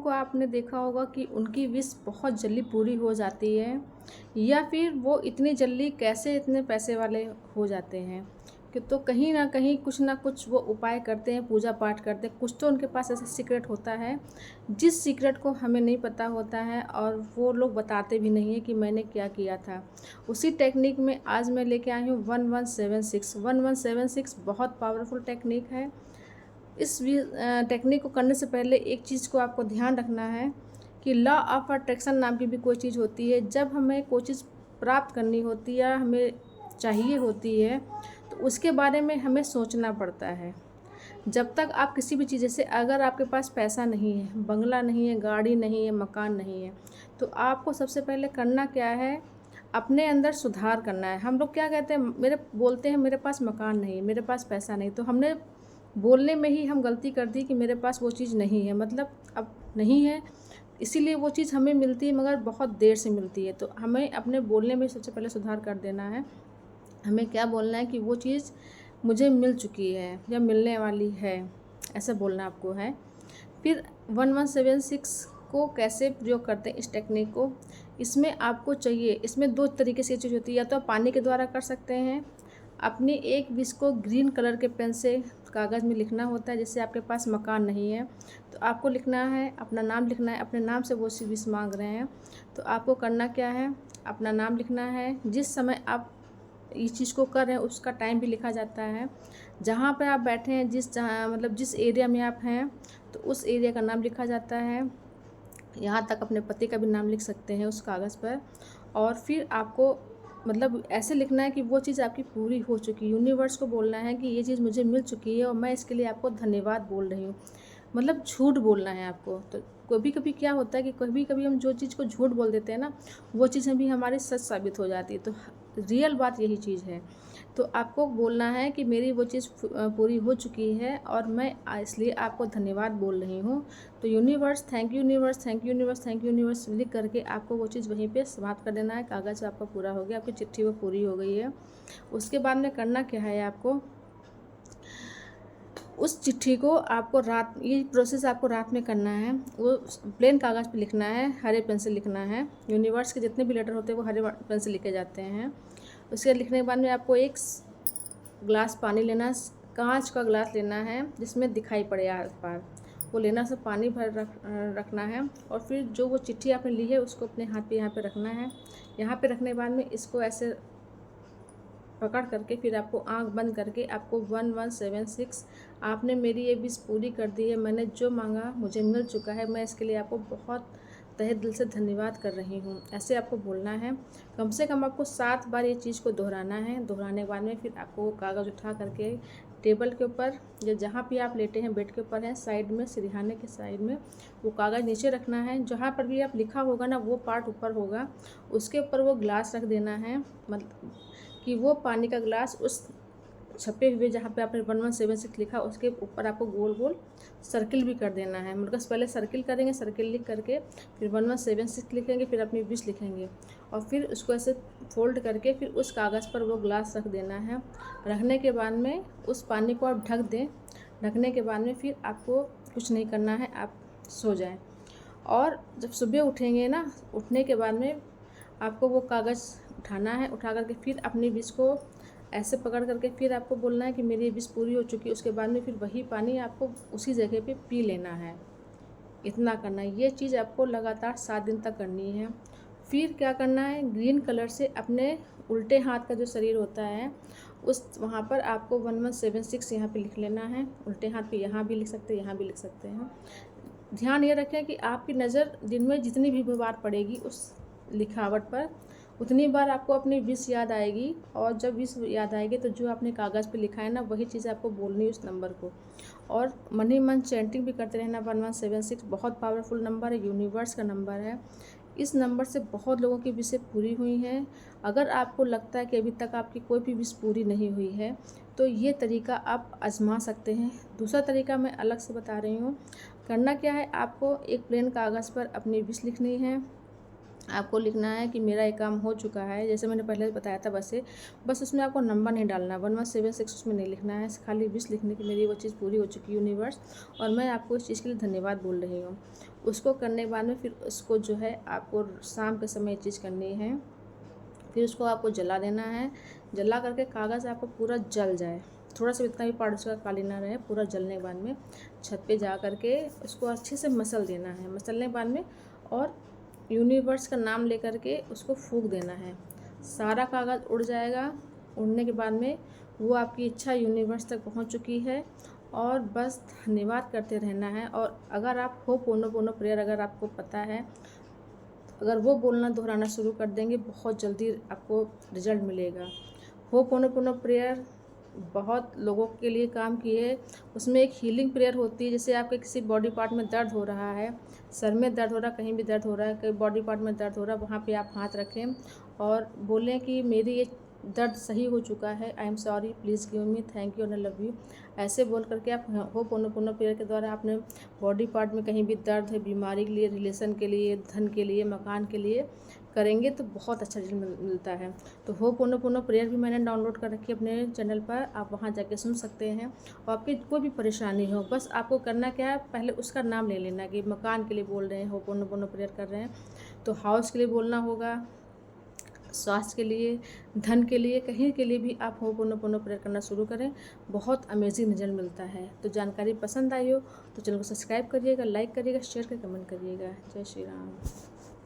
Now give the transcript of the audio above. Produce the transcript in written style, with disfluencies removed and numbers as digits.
को आपने देखा होगा कि उनकी विश बहुत जल्दी पूरी हो जाती है, या फिर वो इतनी जल्दी कैसे इतने पैसे वाले हो जाते हैं कि तो कहीं ना कहीं कुछ ना कुछ वो उपाय करते हैं, पूजा पाठ करते हैं। कुछ तो उनके पास ऐसा सीक्रेट होता है जिस सीक्रेट को हमें नहीं पता होता है, और वो लोग बताते भी नहीं है कि मैंने क्या किया था। उसी टेक्निक में आज मैं लेके आई हूँ 1176। 1176 बहुत पावरफुल टेक्निक है। इस टेक्निक को करने से पहले एक चीज़ को आपको ध्यान रखना है कि लॉ ऑफ अट्रैक्शन नाम की भी कोई चीज़ होती है। जब हमें कोई चीज़ प्राप्त करनी होती है या हमें चाहिए होती है, तो उसके बारे में हमें सोचना पड़ता है। जब तक आप किसी भी चीज़, जैसे अगर आपके पास पैसा नहीं है, बंगला नहीं है, गाड़ी नहीं है, मकान नहीं है, तो आपको सबसे पहले करना क्या है, अपने अंदर सुधार करना है। हम लोग क्या कहते हैं, बोलते हैं मेरे पास मकान नहीं है, मेरे पास पैसा नहीं, तो हमने बोलने में ही हम गलती कर दी कि मेरे पास वो चीज़ नहीं है, मतलब अब नहीं है, इसीलिए वो चीज़ हमें मिलती है मगर बहुत देर से मिलती है। तो हमें अपने बोलने में सबसे पहले सुधार कर देना है। हमें क्या बोलना है कि वो चीज़ मुझे मिल चुकी है या मिलने वाली है, ऐसा बोलना आपको है। फिर 1176 को कैसे प्रयोग करते हैं इस टेक्निक को, इसमें आपको चाहिए, इसमें दो तरीके से चीज़ होती है। या तो आप पानी के द्वारा कर सकते हैं, अपनी एक विश को ग्रीन कलर के पेन से कागज़ में लिखना होता है। जैसे आपके पास मकान नहीं है तो आपको लिखना है, अपना नाम लिखना है, अपने नाम से वो सी विश मांग रहे हैं, तो आपको करना क्या है, अपना नाम लिखना है। जिस समय आप इस चीज़ को कर रहे हैं उसका टाइम भी लिखा जाता है। जहाँ पर आप बैठे हैं, जिस एरिया में आप हैं, तो उस एरिया का नाम लिखा जाता है। यहाँ तक अपने पति का भी नाम लिख सकते हैं उस कागज़ पर। और फिर आपको ऐसे लिखना है कि वो चीज़ आपकी पूरी हो चुकी है। यूनिवर्स को बोलना है कि ये चीज़ मुझे मिल चुकी है और मैं इसके लिए आपको धन्यवाद बोल रही हूँ। झूठ बोलना है आपको। तो कभी कभी क्या होता है कि कभी कभी हम जो चीज़ को झूठ बोल देते हैं ना, वो चीज़ें भी हमारी सच साबित हो जाती है। तो रियल बात यही चीज़ है। तो आपको बोलना है कि मेरी वो चीज़ पूरी हो चुकी है और मैं इसलिए आपको धन्यवाद बोल रही हूँ। तो universe thank you, universe thank you, universe thank you, universe लिख करके आपको वो चीज़ वहीं पे समाप्त कर देना है। कागज़ आपका पूरा हो गया, आपकी चिट्ठी वो पूरी हो गई है। उसके बाद में करना क्या है, आपको उस चिट्ठी को आपको ये प्रोसेस आपको रात में करना है। वो प्लेन कागज़ पे लिखना है, हरे पेन से लिखना है। यूनिवर्स के जितने भी लेटर होते हैं वो हरे पेन से लिखे जाते हैं। उसके लिखने के बाद में आपको एक ग्लास पानी लेना, कांच का ग्लास लेना है जिसमें दिखाई पड़े आर पार, वो लेना, सब पानी भर रखना है। और फिर जो वो चिट्ठी आपने ली है उसको अपने हाथ पे यहाँ पे रखना है। यहाँ पे रखने के बाद में इसको ऐसे पकड़ करके फिर आपको आंख बंद करके आपको 1176, आपने मेरी ये विश पूरी कर दी है, मैंने जो मांगा मुझे मिल चुका है, मैं इसके लिए आपको बहुत तहे दिल से धन्यवाद कर रही हूँ, ऐसे आपको बोलना है। कम से कम आपको 7 बार ये चीज़ को दोहराना है। दोहराने के बाद में फिर आपको वो कागज़ उठा करके टेबल के ऊपर या जहाँ भी आप लेटे हैं, बेड के ऊपर हैं, साइड में सिरहाने के साइड में वो कागज़ नीचे रखना है। जहाँ पर भी आप लिखा होगा ना वो पार्ट ऊपर होगा, उसके ऊपर वो ग्लास रख देना है। कि वो पानी का ग्लास उस छपे हुए जहाँ पे आपने 1176 लिखा उसके ऊपर आपको गोल गोल सर्किल भी कर देना है। पहले सर्किल करेंगे, सर्किल लिख करके फिर 1176 लिखेंगे, फिर अपनी विश लिखेंगे और फिर उसको ऐसे फोल्ड करके फिर उस कागज़ पर वो ग्लास रख देना है। रखने के बाद में उस पानी को आप ढक दें। ढकने के बाद में फिर आपको कुछ नहीं करना है, आप सो जाएं। और जब सुबह उठेंगे ना, उठने के बाद में आपको वो कागज़ उठाना है। उठा करके फिर अपनी विश को ऐसे पकड़ करके फिर आपको बोलना है कि मेरी विश पूरी हो चुकी है। उसके बाद में फिर वही पानी आपको उसी जगह पे पी लेना है। इतना करना है। ये चीज़ आपको लगातार 7 दिन तक करनी है। फिर क्या करना है, ग्रीन कलर से अपने उल्टे हाथ का जो शरीर होता है उस वहाँ पर आपको 1176 यहाँ पे लिख लेना है। उल्टे हाथ पे यहाँ भी लिख सकते हैं, यहाँ भी लिख सकते हैं। ध्यान ये रखें कि आपकी नज़र दिन में जितनी भी बार पड़ेगी उस लिखावट पर, उतनी बार आपको अपनी विश याद आएगी। और जब विश याद आएगी तो जो आपने कागज़ पे लिखा है ना वही चीज़ आपको बोलनी है उस नंबर को। और मन ही मन चैंटिंग भी करते रहना। 1176 बहुत पावरफुल नंबर है, यूनिवर्स का नंबर है। इस नंबर से बहुत लोगों की विशें पूरी हुई हैं। अगर आपको लगता है कि अभी तक आपकी कोई भी विश पूरी नहीं हुई है तो ये तरीका आप आजमा सकते हैं। दूसरा तरीका मैं अलग से बता रही हूँ। करना क्या है, आपको एक प्लेन कागज़ पर अपनी विश लिखनी है। आपको लिखना है कि मेरा ये काम हो चुका है, जैसे मैंने पहले बताया था वैसे। बस उसमें आपको नंबर नहीं डालना, 1176 उसमें नहीं लिखना है, खाली विश लिखने की मेरी वो चीज़ पूरी हो चुकी है यूनिवर्स, और मैं आपको इस चीज़ के लिए धन्यवाद बोल रही हूँ। उसको करने के बाद में फिर उसको जो है आपको शाम के समय ये चीज़ करनी है। फिर उसको आपको जला देना है। जला करके कागज़ आपको पूरा जल जाए, थोड़ा सा इतना भी पार्ट उसका काली ना रहे, पूरा जलने के बाद में छत पे जा करके उसको अच्छे से मसल देना है। मसलने के बाद में और यूनिवर्स का नाम लेकर के उसको फूंक देना है। सारा कागज़ उड़ जाएगा। उड़ने के बाद में वो आपकी इच्छा यूनिवर्स तक पहुंच चुकी है और बस धन्यवाद करते रहना है। और अगर आप होपोनोपोनो प्रेयर अगर आपको पता है, अगर वो बोलना दोहराना शुरू कर देंगे, बहुत जल्दी आपको रिजल्ट मिलेगा। होपोनोपोनो प्रेयर बहुत लोगों के लिए काम की है। उसमें एक हीलिंग प्रेयर होती है, जैसे आपके किसी बॉडी पार्ट में दर्द हो रहा है, सर में दर्द हो रहा है, कहीं भी दर्द हो रहा है, कहीं बॉडी पार्ट में दर्द हो रहा है, वहाँ पे आप हाथ रखें और बोलें कि मेरी ये दर्द सही हो चुका है, I am sorry, please give me, thank you and I love you. ऐसे बोल करके आप होपोनोपोनो प्रेयर के द्वारा अपने बॉडी पार्ट में कहीं भी दर्द है, बीमारी के लिए, रिलेशन के लिए, धन के लिए, मकान के लिए करेंगे तो बहुत अच्छा रिजल्ट मिलता है। तो होपोनोपोनो प्रेयर भी मैंने डाउनलोड कर रखी है अपने चैनल पर, आप वहाँ जाके सुन सकते हैं। और आपकी कोई भी परेशानी हो, बस आपको करना क्या है, पहले उसका नाम ले लेना कि मकान के लिए बोल रहे हैं, होपोनोपोनो प्रेयर कर रहे हैं तो हाउस के लिए बोलना होगा, स्वास्थ्य के लिए, धन के लिए, कहीं के लिए भी आप होपोनोपोनो प्रेयर करना शुरू करें, बहुत अमेजिंग रिजल्ट मिलता है। तो जानकारी पसंद आई हो तो चैनल को सब्सक्राइब करिएगा, लाइक करिएगा, शेयर कर कमेंट करिएगा। जय श्री राम।